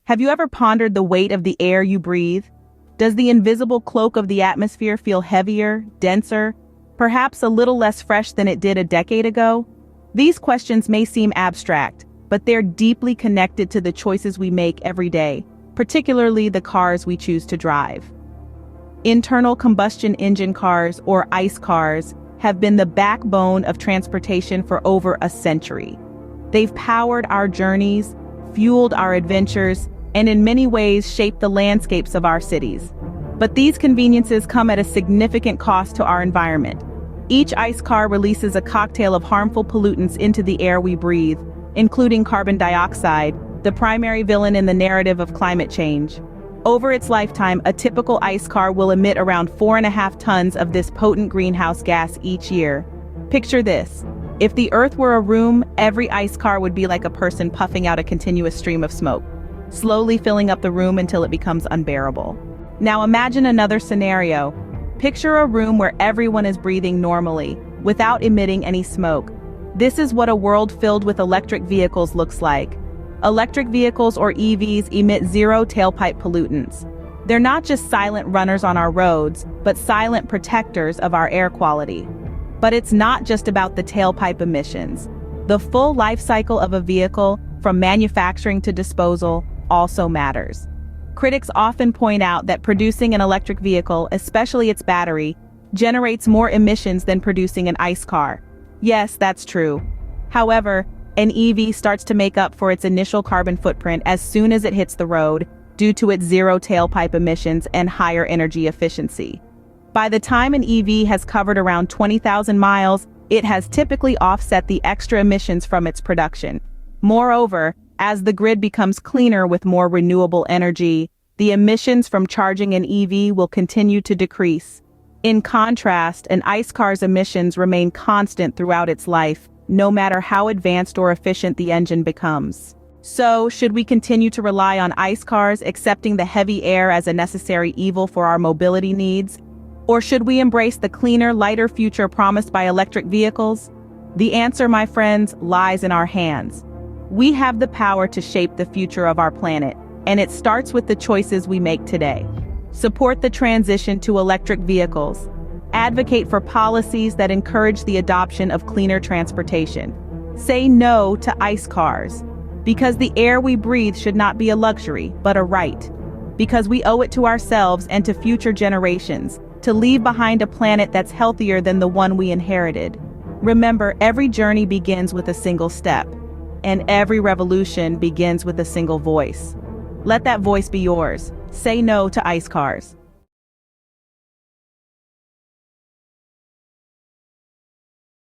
Have you ever pondered the weight of the air you breathe? Does the invisible cloak of the atmosphere feel heavier, denser, perhaps a little less fresh than it did a decade ago? These questions may seem abstract, but they're deeply connected to the choices we make every day, particularly the cars we choose to drive. Internal combustion engine cars, or ICE cars, have been the backbone of transportation for over a century. They've powered our journeys, fueled our adventures, and in many ways shaped the landscapes of our cities. But these conveniences come at a significant cost to our environment. Each ICE car releases a cocktail of harmful pollutants into the air we breathe, including carbon dioxide, the primary villain in the narrative of climate change. Over its lifetime, a typical ICE car will emit around 4.5 tons of this potent greenhouse gas each year. Picture this. If the Earth were a room, every ICE car would be like a person puffing out a continuous stream of smoke, slowly filling up the room until it becomes unbearable. Now imagine another scenario. Picture a room where everyone is breathing normally, without emitting any smoke. This is what a world filled with electric vehicles looks like. Electric vehicles, or EVs, emit zero tailpipe pollutants. They're not just silent runners on our roads, but silent protectors of our air quality. But it's not just about the tailpipe emissions. The full life cycle of a vehicle, from manufacturing to disposal, also matters. Critics often point out that producing an electric vehicle, especially its battery, generates more emissions than producing an ICE car. Yes, that's true. However, an EV starts to make up for its initial carbon footprint as soon as it hits the road, due to its zero tailpipe emissions and higher energy efficiency. By the time an EV has covered around 20,000 miles, it has typically offset the extra emissions from its production. Moreover, as the grid becomes cleaner with more renewable energy, the emissions from charging an EV will continue to decrease. In contrast, an ICE car's emissions remain constant throughout its life, no matter how advanced or efficient the engine becomes. So, should we continue to rely on ICE cars, accepting the heavy air as a necessary evil for our mobility needs? Or should we embrace the cleaner, lighter future promised by electric vehicles? The answer, my friends, lies in our hands. We have the power to shape the future of our planet, and it starts with the choices we make today. Support the transition to electric vehicles. Advocate for policies that encourage the adoption of cleaner transportation. Say no to ICE cars, because the air we breathe should not be a luxury, but a right. Because we owe it to ourselves and to future generations to leave behind a planet that's healthier than the one we inherited. Remember, every journey begins with a single step, and every revolution begins with a single voice. Let that voice be yours. Say no to ICE cars.